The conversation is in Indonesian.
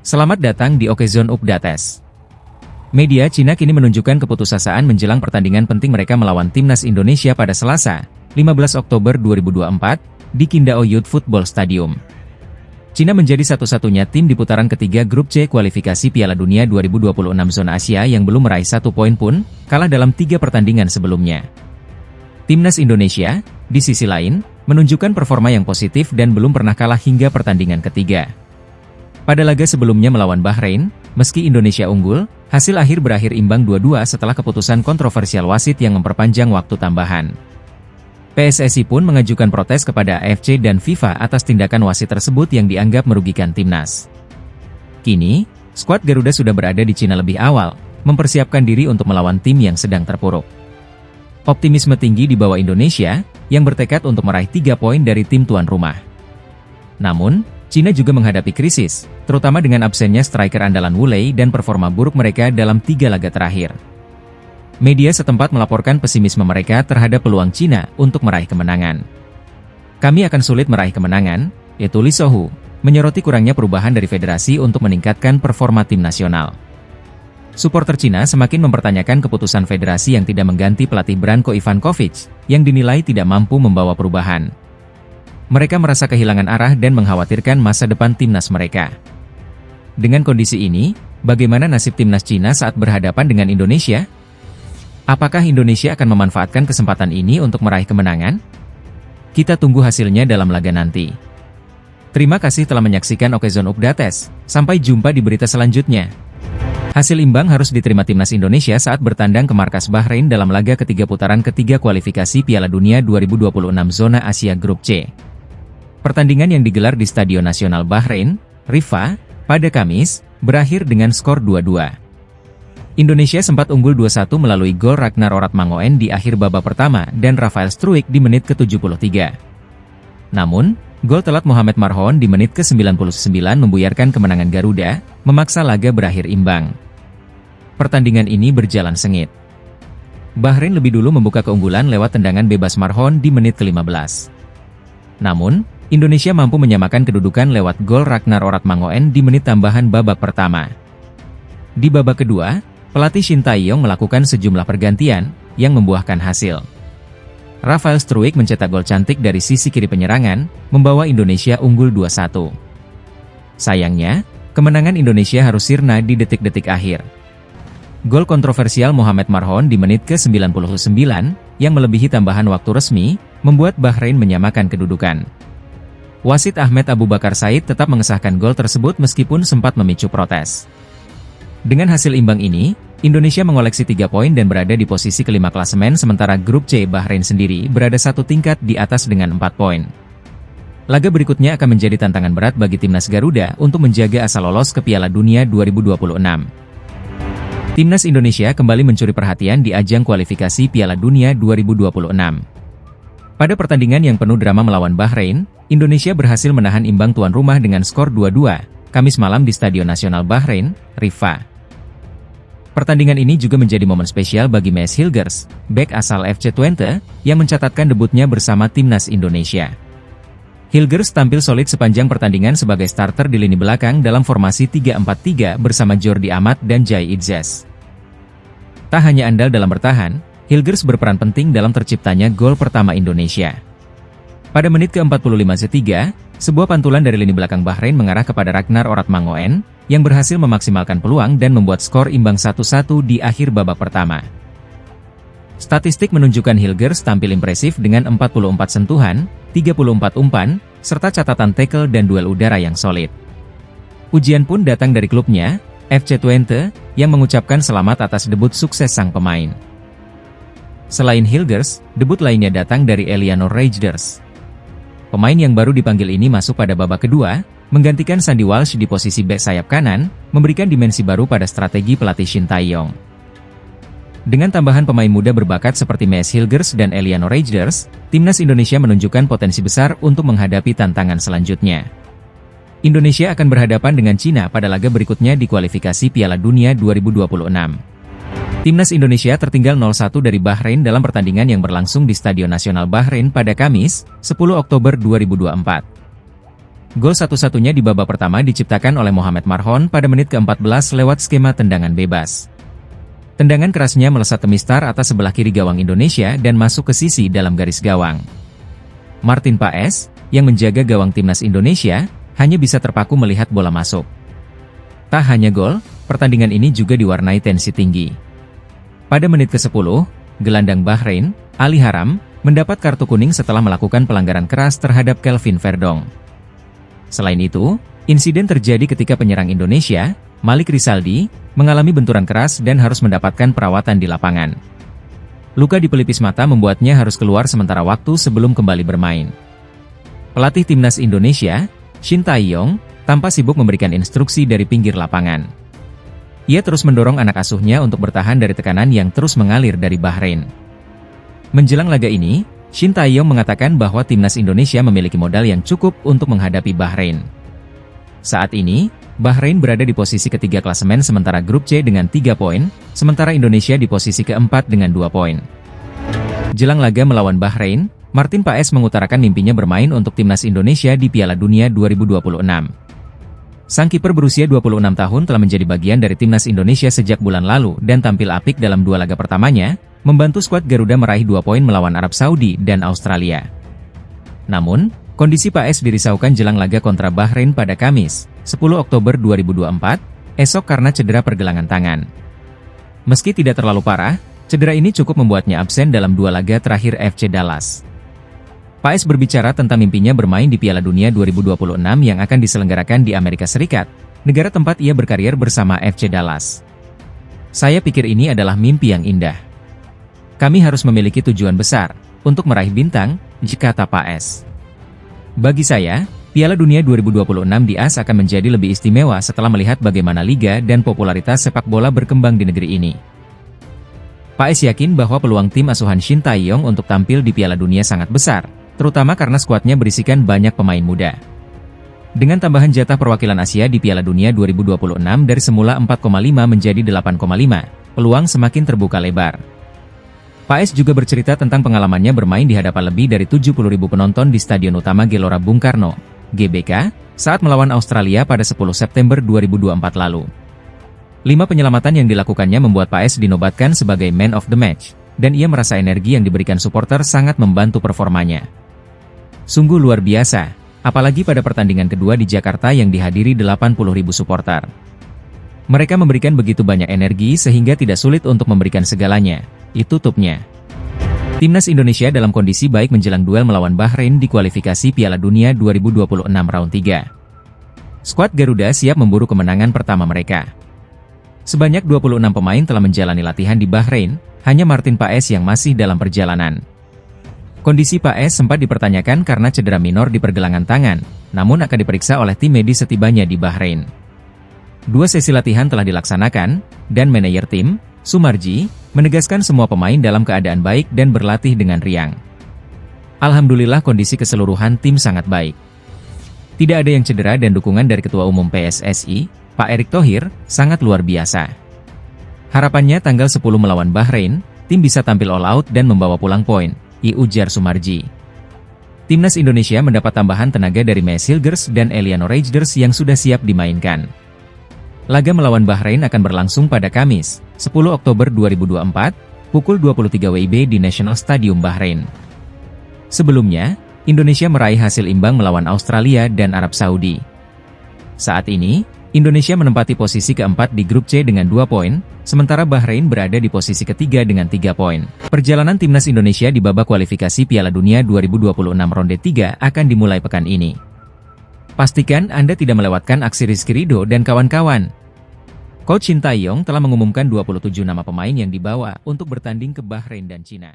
Selamat datang di Okezone Updates. Media Cina kini menunjukkan keputusasaan menjelang pertandingan penting mereka melawan Timnas Indonesia pada Selasa, 15 Oktober 2024, di Qingdao Youth Football Stadium. Cina menjadi satu-satunya tim di putaran ketiga Grup C kualifikasi Piala Dunia 2026 zona Asia yang belum meraih 1 poin pun, kalah dalam 3 pertandingan sebelumnya. Timnas Indonesia, di sisi lain, menunjukkan performa yang positif dan belum pernah kalah hingga pertandingan ketiga. Pada laga sebelumnya melawan Bahrain, meski Indonesia unggul, hasil akhir berakhir imbang 2-2 setelah keputusan kontroversial wasit yang memperpanjang waktu tambahan. PSSI pun mengajukan protes kepada AFC dan FIFA atas tindakan wasit tersebut yang dianggap merugikan timnas. Kini, skuad Garuda sudah berada di Cina lebih awal, mempersiapkan diri untuk melawan tim yang sedang terpuruk. Optimisme tinggi di bawah Indonesia, yang bertekad untuk meraih 3 poin dari tim tuan rumah. Namun, Cina juga menghadapi krisis, terutama dengan absennya striker andalan Wu Lei dan performa buruk mereka dalam 3 laga terakhir. Media setempat melaporkan pesimisme mereka terhadap peluang Cina untuk meraih kemenangan. Kami akan sulit meraih kemenangan, tulis Sohu, menyoroti kurangnya perubahan dari federasi untuk meningkatkan performa tim nasional. Suporter Cina semakin mempertanyakan keputusan federasi yang tidak mengganti pelatih Branko Ivankovic, yang dinilai tidak mampu membawa perubahan. Mereka merasa kehilangan arah dan mengkhawatirkan masa depan timnas mereka. Dengan kondisi ini, bagaimana nasib timnas Cina saat berhadapan dengan Indonesia? Apakah Indonesia akan memanfaatkan kesempatan ini untuk meraih kemenangan? Kita tunggu hasilnya dalam laga nanti. Terima kasih telah menyaksikan Okezone Updates. Sampai jumpa di berita selanjutnya. Hasil imbang harus diterima timnas Indonesia saat bertandang ke markas Bahrain dalam laga ketiga putaran ketiga kualifikasi Piala Dunia 2026 zona Asia Grup C. Pertandingan yang digelar di Stadion Nasional Bahrain, Riffa, pada Kamis, berakhir dengan skor 2-2. Indonesia sempat unggul 2-1 melalui gol Ragnar Oratmangoen di akhir babak pertama dan Rafael Struijk di menit ke-73. Namun, gol telat Mohamed Marhon di menit ke-99 membuyarkan kemenangan Garuda, memaksa laga berakhir imbang. Pertandingan ini berjalan sengit. Bahrain lebih dulu membuka keunggulan lewat tendangan bebas Marhon di menit ke-15. Namun, Indonesia mampu menyamakan kedudukan lewat gol Ragnar Oratmangoen di menit tambahan babak pertama. Di babak kedua, pelatih Shin Tae-yong melakukan sejumlah pergantian, yang membuahkan hasil. Rafael Struijk mencetak gol cantik dari sisi kiri penyerangan, membawa Indonesia unggul 2-1. Sayangnya, kemenangan Indonesia harus sirna di detik-detik akhir. Gol kontroversial Mohamed Marhon di menit ke-99, yang melebihi tambahan waktu resmi, membuat Bahrain menyamakan kedudukan. Wasit Ahmed Abu Bakar Said tetap mengesahkan gol tersebut meskipun sempat memicu protes. Dengan hasil imbang ini, Indonesia mengoleksi 3 poin dan berada di posisi kelima klasemen sementara Grup C Bahrain sendiri berada 1 tingkat di atas dengan 4 poin. Laga berikutnya akan menjadi tantangan berat bagi timnas Garuda untuk menjaga asa lolos ke Piala Dunia 2026. Timnas Indonesia kembali mencuri perhatian di ajang kualifikasi Piala Dunia 2026. Pada pertandingan yang penuh drama melawan Bahrain, Indonesia berhasil menahan imbang tuan rumah dengan skor 2-2, Kamis malam di Stadion Nasional Bahrain, Riffa. Pertandingan ini juga menjadi momen spesial bagi Mees Hilgers, bek asal FC Twente, yang mencatatkan debutnya bersama timnas Indonesia. Hilgers tampil solid sepanjang pertandingan sebagai starter di lini belakang dalam formasi 3-4-3 bersama Jordi Amat dan Jai Itzes. Tak hanya andal dalam bertahan, Hilgers berperan penting dalam terciptanya gol pertama Indonesia. Pada menit ke-45+3, sebuah pantulan dari lini belakang Bahrain mengarah kepada Ragnar Oratmangoen, yang berhasil memaksimalkan peluang dan membuat skor imbang 1-1 di akhir babak pertama. Statistik menunjukkan Hilgers tampil impresif dengan 44 sentuhan, 34 umpan, serta catatan tackle dan duel udara yang solid. Pujian pun datang dari klubnya, FC Twente, yang mengucapkan selamat atas debut sukses sang pemain. Selain Hilgers, debut lainnya datang dari Eliano Reijnders. Pemain yang baru dipanggil ini masuk pada babak kedua, menggantikan Sandy Walsh di posisi bek sayap kanan, memberikan dimensi baru pada strategi pelatih Shin Tae-yong. Dengan tambahan pemain muda berbakat seperti Mees Hilgers dan Eliano Reijnders, timnas Indonesia menunjukkan potensi besar untuk menghadapi tantangan selanjutnya. Indonesia akan berhadapan dengan Cina pada laga berikutnya di kualifikasi Piala Dunia 2026. Timnas Indonesia tertinggal 0-1 dari Bahrain dalam pertandingan yang berlangsung di Stadion Nasional Bahrain pada Kamis, 10 Oktober 2024. Gol satu-satunya di babak pertama diciptakan oleh Mohamed Marhon pada menit ke-14 lewat skema tendangan bebas. Tendangan kerasnya melesat temistar atas sebelah kiri gawang Indonesia dan masuk ke sisi dalam garis gawang. Martin Paes, yang menjaga gawang Timnas Indonesia, hanya bisa terpaku melihat bola masuk. Tak hanya gol, pertandingan ini juga diwarnai tensi tinggi. Pada menit ke-10, gelandang Bahrain, Ali Haram, mendapat kartu kuning setelah melakukan pelanggaran keras terhadap Kelvin Verdong. Selain itu, insiden terjadi ketika penyerang Indonesia, Malik Rizaldi, mengalami benturan keras dan harus mendapatkan perawatan di lapangan. Luka di pelipis mata membuatnya harus keluar sementara waktu sebelum kembali bermain. Pelatih Timnas Indonesia, Shin Tae-yong, tampak sibuk memberikan instruksi dari pinggir lapangan. Ia terus mendorong anak asuhnya untuk bertahan dari tekanan yang terus mengalir dari Bahrain. Menjelang laga ini, Shin Tae-yong mengatakan bahwa Timnas Indonesia memiliki modal yang cukup untuk menghadapi Bahrain. Saat ini, Bahrain berada di posisi ketiga klasemen sementara grup C dengan 3 poin, sementara Indonesia di posisi keempat dengan 2 poin. Jelang laga melawan Bahrain, Martin Paes mengutarakan mimpinya bermain untuk Timnas Indonesia di Piala Dunia 2026. Sang kiper berusia 26 tahun telah menjadi bagian dari Timnas Indonesia sejak bulan lalu dan tampil apik dalam 2 laga pertamanya, membantu skuad Garuda meraih 2 poin melawan Arab Saudi dan Australia. Namun, kondisi Paes dirisaukan jelang laga kontra Bahrain pada Kamis, 10 Oktober 2024, esok karena cedera pergelangan tangan. Meski tidak terlalu parah, cedera ini cukup membuatnya absen dalam 2 laga terakhir FC Dallas. Paes berbicara tentang mimpinya bermain di Piala Dunia 2026 yang akan diselenggarakan di Amerika Serikat, negara tempat ia berkarir bersama FC Dallas. Saya pikir ini adalah mimpi yang indah. Kami harus memiliki tujuan besar, untuk meraih bintang, kata Paes. Bagi saya, Piala Dunia 2026 di AS akan menjadi lebih istimewa setelah melihat bagaimana liga dan popularitas sepak bola berkembang di negeri ini. Paes yakin bahwa peluang tim asuhan Shin Tae-yong untuk tampil di Piala Dunia sangat besar, terutama karena skuadnya berisikan banyak pemain muda. Dengan tambahan jatah perwakilan Asia di Piala Dunia 2026 dari semula 4,5 menjadi 8,5, peluang semakin terbuka lebar. Paes juga bercerita tentang pengalamannya bermain di hadapan lebih dari 70.000 penonton di Stadion Utama Gelora Bung Karno, GBK, saat melawan Australia pada 10 September 2024 lalu. 5 penyelamatan yang dilakukannya membuat Paes dinobatkan sebagai Man of the Match, dan ia merasa energi yang diberikan supporter sangat membantu performanya. Sungguh luar biasa, apalagi pada pertandingan kedua di Jakarta yang dihadiri 80.000 supporter. Mereka memberikan begitu banyak energi sehingga tidak sulit untuk memberikan segalanya, itu tutupnya. Timnas Indonesia dalam kondisi baik menjelang duel melawan Bahrain di kualifikasi Piala Dunia 2026 round 3. Skuad Garuda siap memburu kemenangan pertama mereka. Sebanyak 26 pemain telah menjalani latihan di Bahrain, hanya Martin Paes yang masih dalam perjalanan. Kondisi Paes sempat dipertanyakan karena cedera minor di pergelangan tangan, namun akan diperiksa oleh tim medis setibanya di Bahrain. 2 sesi latihan telah dilaksanakan, dan manajer tim, Sumarji, menegaskan semua pemain dalam keadaan baik dan berlatih dengan riang. Alhamdulillah kondisi keseluruhan tim sangat baik. Tidak ada yang cedera dan dukungan dari Ketua Umum PSSI, Pak Erick Thohir, sangat luar biasa. Harapannya tanggal 10 melawan Bahrain, tim bisa tampil all out dan membawa pulang poin, ujar Sumarji. Timnas Indonesia mendapat tambahan tenaga dari Mes Hilgers dan Eliano Rejders yang sudah siap dimainkan. Laga melawan Bahrain akan berlangsung pada Kamis, 10 Oktober 2024, pukul 23 WIB di National Stadium Bahrain. Sebelumnya, Indonesia meraih hasil imbang melawan Australia dan Arab Saudi. Saat ini, Indonesia menempati posisi keempat di grup C dengan 2 poin, sementara Bahrain berada di posisi ketiga dengan 3 poin. Perjalanan Timnas Indonesia di babak kualifikasi Piala Dunia 2026 ronde 3 akan dimulai pekan ini. Pastikan Anda tidak melewatkan aksi Rizky Ridho dan kawan-kawan. Coach Shin Tae-yong telah mengumumkan 27 nama pemain yang dibawa untuk bertanding ke Bahrain dan Cina.